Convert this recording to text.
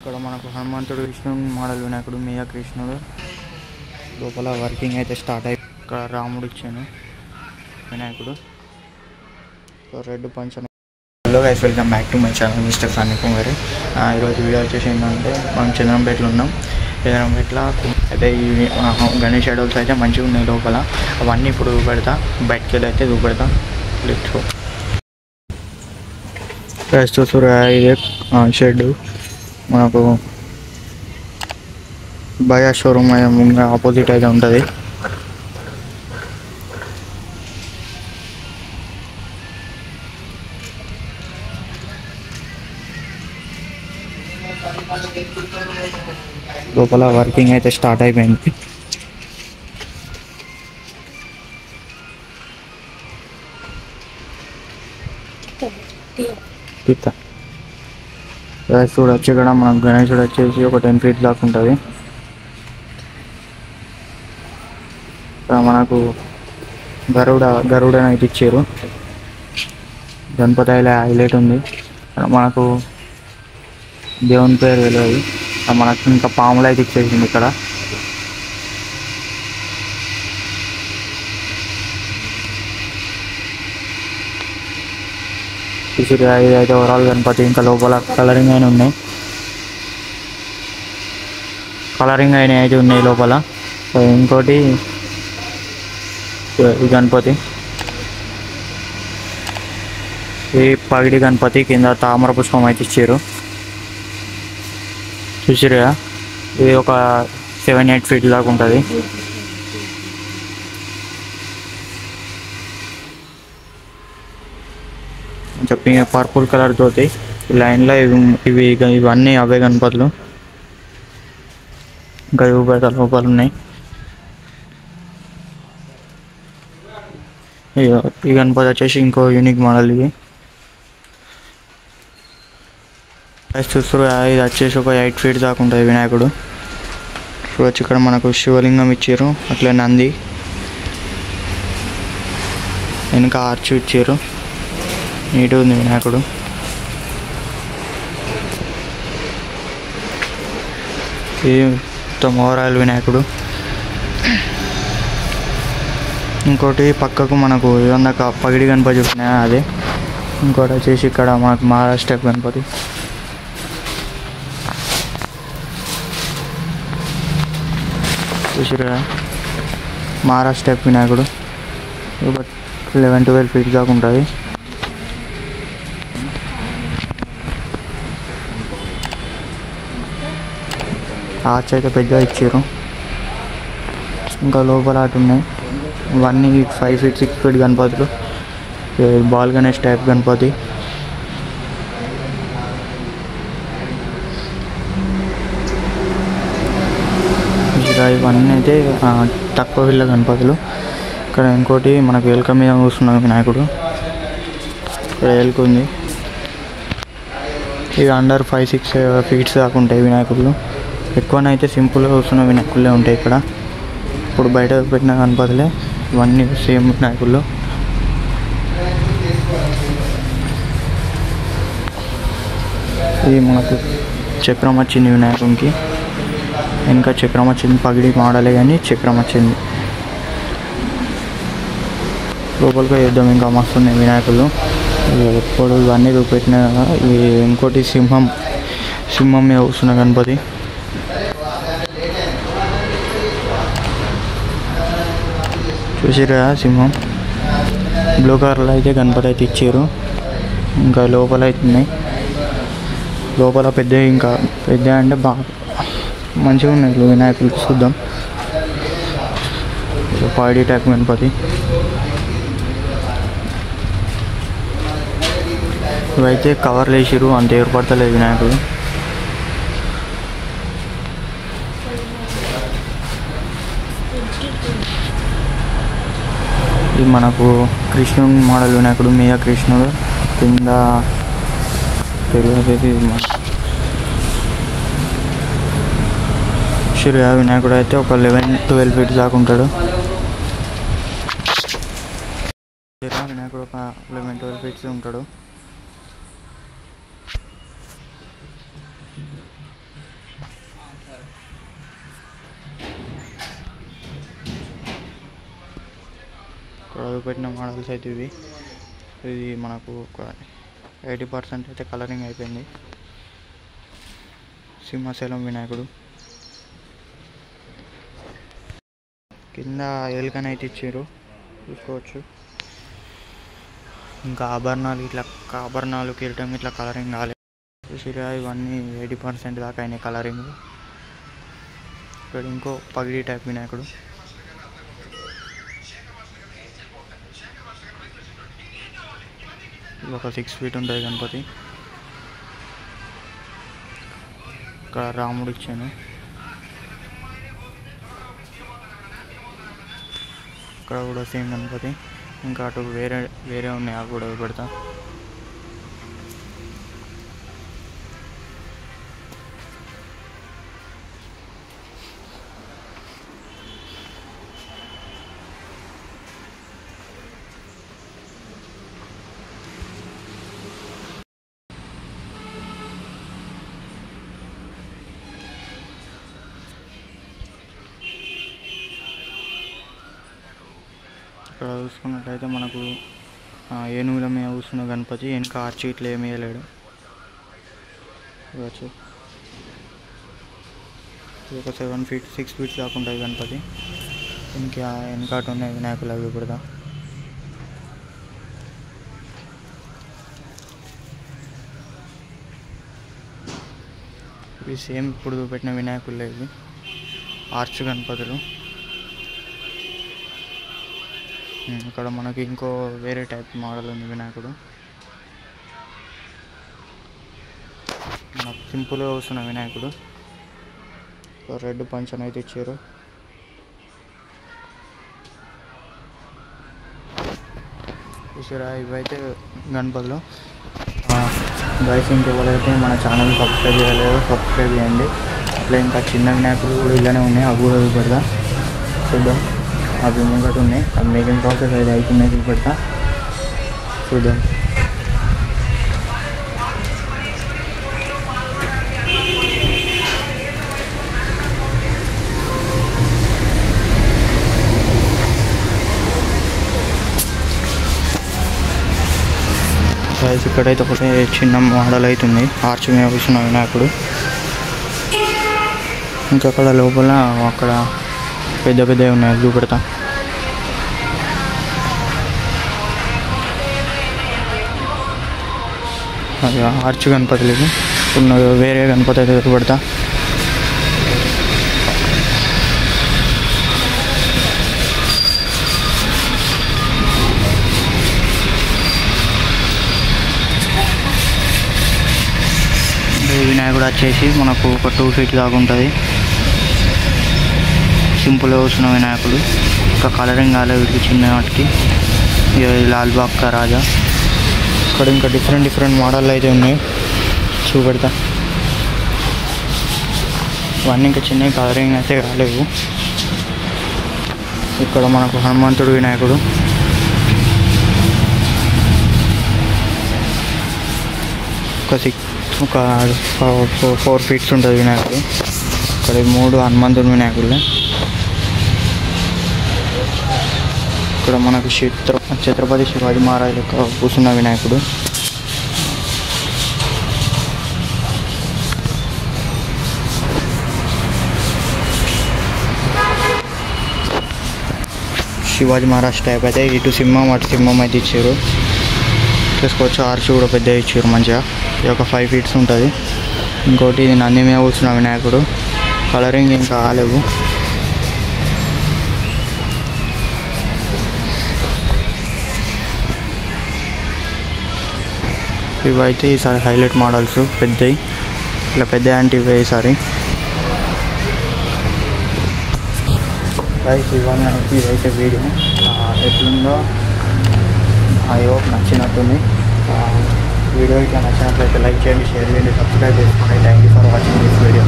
ఇక్కడ మనకు హనుమంతుడు విష్ణువు మోడల్ వినాయకుడు మీద కృష్ణుడు లోపల వర్కింగ్ అయితే స్టార్ట్ అయి ఇక్కడ రాముడు ఇచ్చాను వినాయకుడు రెడ్ పంచ. Hello guys, welcome back to my channel mister funny Kumari. ఈరోజు వీడియో వచ్చేసి ఏంటంటే మనం చంద్రంపేటలో ఉన్నాం. చంద్రంపేటలో అయితే ఈ గణేష్ ఐడల్స్ అయితే మంచిగా ఉన్నాయి లోపల. అవన్నీ ఇప్పుడు చూపెడతా, బయటకి వెళ్ళి అయితే చూపెడతా. లెట్స్ చూస్తురా, ఇదే షెడ్ మనకు బయా షోరూమ్ ముందు ఆపోజిట్ అయితే ఉంటుంది. లోపల వర్కింగ్ అయితే స్టార్ట్ అయిపోయింది. చూడొచ్చు ఇక్కడ మనకు గణేశుడు వచ్చేసి ఒక 10 feet దాకా ఉంటుంది. ఇక్కడ మనకు గరుడ అయితే ఇచ్చారు. గణపతి హైలైట్ ఉంది. మనకు దేవుని పేరు తెలియదు. మనకు ఇంకా పాములు అయితే ఇచ్చేసింది ఇక్కడ. ఇది అయితే ఓవరాల్ గణపతి. ఇంకా లోపల కలరింగ్ అయినా ఉన్నాయి, అయితే ఉన్నాయి లోపల. ఇంకోటి ఈ గణపతి, ఈ పగిడి గణపతి కింద తామర పుష్పం అయితే ఇచ్చారు. చూసిరుగా, ఇది ఒక 7-8 feet దాకా ఉంటుంది. చెప్పి పర్పుల్ కలర్ తోటి లైన్లో ఇవన్నీ అవే గణపతులు. ఇంకా లోపల ఉన్నాయి. ఈ గణపతి వచ్చేసి ఇంకో యూనిక్ మోడల్. ఇది చూస్తారు, ఇది వచ్చేసి ఒక 8 feet దాకా ఉంటుంది వినాయకుడు. చూడొచ్చు ఇక్కడ మనకు శివలింగం ఇచ్చారు, అట్లా నంది వెనుక ఆర్చ్ ఇచ్చారు. నీట్గా ఉంది వినాయకుడు. ఇది మొత్తం ఓవరాల్ వినాయకుడు. ఇంకోటి పక్కకు మనకు ఏదన్నా పగిడి గణపతి చూసినా అదే. ఇంకోటి వచ్చేసి ఇక్కడ మనకు మహారాష్ట్ర గణపతి. చూసిరా, మహారాష్ట్ర వినాయకుడు 11-12 feet దాకా ఉంటుంది. ఆర్చ్ అయితే పెద్దగా ఇచ్చారు. ఇంకా లోపల అటు ఉన్నాయి. ఇవన్నీ 5 feet 6 feet గణపతులు. Ball Ganesh type Ganapati. ఇవన్నీ అయితే తక్కువ వీళ్ళ గణపతులు. ఇక్కడ ఇంకోటి మనకు ఎలుక మీద కూర్చున్న వినాయకుడు. ఇక్కడ ఎలుక ఉంది. ఇవి అండర్ 5-6 feet దాకా ఉంటాయి వినాయకులు. ఎక్కువనైతే సింపుల్గా కూర్చున్న వినాయకులే ఉంటాయి ఇక్కడ. ఇప్పుడు బయట పెట్టిన గణపతులే ఇవన్నీ సేమ్ వినాయకులు. ఇది మనకు చక్రం వచ్చింది వినాయకునికి. ఇంకా చక్రం వచ్చింది, పగిడి మోడలే కానీ చక్రం వచ్చింది. లోపలికి యుద్ధం ఇంకా మస్తున్నాయి వినాయకులు. ఎప్పుడు ఇవన్నీ చూపెట్టిన. ఇది ఇంకోటి సింహం మీద కూర్చున్న గణపతి. చూసిరా, సింహం బ్లూ కలర్లో అయితే గణపతి అయితే ఇచ్చారు. ఇంకా లోపల అయితే ఉన్నాయి. లోపల ఇంకా పెద్ద అంటే బాగా మంచిగా ఉన్నాయి వినాయకులు. చూద్దాం. పాడి టైప్ గణపతి. ఇవైతే కవర్లు వేసిరు, అంత ఏర్పడతలేదు వినాయకుడు. ఇది మనకు కృష్ణుడు మోడల్ వినాయకుడు మీద కృష్ణుడు కింద తెలియదు. షూర్గా వినాయకుడు అయితే ఒక 11-12 feet దాకా ఉంటాడు. వినాయకుడు ఒక 11-12 feet ఉంటాడు. ఇక్కడ పెట్టిన మోడల్స్ అయితే ఇది మనకు ఒక 80% అయితే కలరింగ్ అయిపోయింది. సింహాచలం వినాయకుడు కింద ఎలుకనైతే ఇచ్చారు, చూసుకోవచ్చు. ఇంకా ఆభరణాలు కిరీటం ఇట్లా కలరింగ్ కాలేదు. చూసిరా, ఇవన్నీ 80% దాకా అయినాయి కలరింగ్. ఇక్కడ ఇంకో పగిడి టైప్ వినాయకుడు. ఒక 6 feet ఉంటుంది గణపతి. ఇక్కడ రాముడు ఇచ్చాను. ఇక్కడ కూడా సేమ్ గణపతి. ఇంకా అటు వేరే ఉన్నాయి, అవి కూడా పెడతా. ఇక్కడ చూసుకున్నట్లయితే మనకు ఏనుగుల మీద కూర్చున్న గణపతి, వెనక ఆర్చి ఇట్లా ఏమి వేయలేడు. ఇవ్వచ్చు ఒక 7 feet 6 feet దాకా ఉంటుంది గణపతి. ఇంకా వెనకాట ఉన్నాయి వినాయకులు, అవి పెడతా. ఇవి సేమ్ ఇప్పుడు పెట్టిన వినాయకులు, ఇవి ఆర్చ్ గణపతులు. ఇక్కడ మనకి ఇంకో వేరే టైప్ మోడల్ ఉంది వినాయకుడు. మనకు సింపుల్గా వస్తున్న వినాయకుడు. రెడ్ పంచన్ అయితే ఇచ్చారు. చూసారా, ఇవైతే గణపతులు. గైస్, ఇంకెవరైతే మన ఛానల్ సబ్స్క్రైబ్ చేయలేదో సబ్స్క్రైబ్ చేయండి. అట్లా ఇంకా చిన్న వినాయకులు కూడా ఇలానే ఉన్నాయి, అవి కూడా పెడతా. చూద్దాం, అవి ముంగట ఉన్నాయి. అది మేకింగ్ ప్రాసెస్ అయితే అవుతున్నాయి, చూపెడతా. చూద్దాం. ఇక్కడైతే ఒకటే చిన్న మోడల్ అవుతుంది, ఆర్చ్ మీద కూర్చున్న వినాయకుడు. ఇంకా అక్కడ లోపల అక్కడ పెద్ద ఉన్నాయి, చూపెడతా. అది ఆర్చ్ గణపతులకి ఉన్న వేరే గణపతి అయితే చూపెడతా. వినాయకుడు వచ్చేసి మనకు ఒక 2 feet దాకా ఉంటుంది. సింపుల్గా వచ్చిన వినాయకుడు. ఇంకా కలరింగ్ కాలేదు వీటికి, చిన్న వాటికి. లాల్బాగ్ కా రాజా. ఇక్కడ ఇంకా డిఫరెంట్ మోడల్ అయితే ఉన్నాయి, చూపెడతా. ఇవన్నీ ఇంకా చిన్న కలరింగ్ అయితే కాలేవు. ఇక్కడ మనకు హనుమంతుడు వినాయకుడు. ఒక 4 feet ఉంటుంది వినాయకుడు. ఇక్కడ 3 హనుమంతుడు వినాయకుడు. ఇక్కడ మనకు ఛత్రపతి శివాజీ మహారాజ్ యొక్క కూర్చున్న వినాయకుడు. శివాజీ మహారాజ్ టైప్ అయితే ఇటు సింహం అటు సింహం అయితే ఇచ్చారు. చూసుకోవచ్చు, ఆర్చ్ కూడా పెద్ద ఇచ్చారు మంచిగా. ఇది ఒక 5 feet ఉంటుంది. ఇంకోటి ఇది నంది మీద కూర్చున్న వినాయకుడు. కలరింగ్ ఇంకా కాలేవు. ఇవైతే ఈసారి హైలైట్ మోడల్స్ పెద్దవి, ఇలా పెద్ద అంటే ఇవే ఈసారి. ఇదైతే వీడియో ఎట్లుందో అయ్యో నచ్చినట్టుంది. వీడియో ఇట్లా నచ్చినట్లయితే లైక్ చేయండి, షేర్ చేయండి, సబ్స్క్రైబ్ చేసుకోండి. Thank you for watching this video.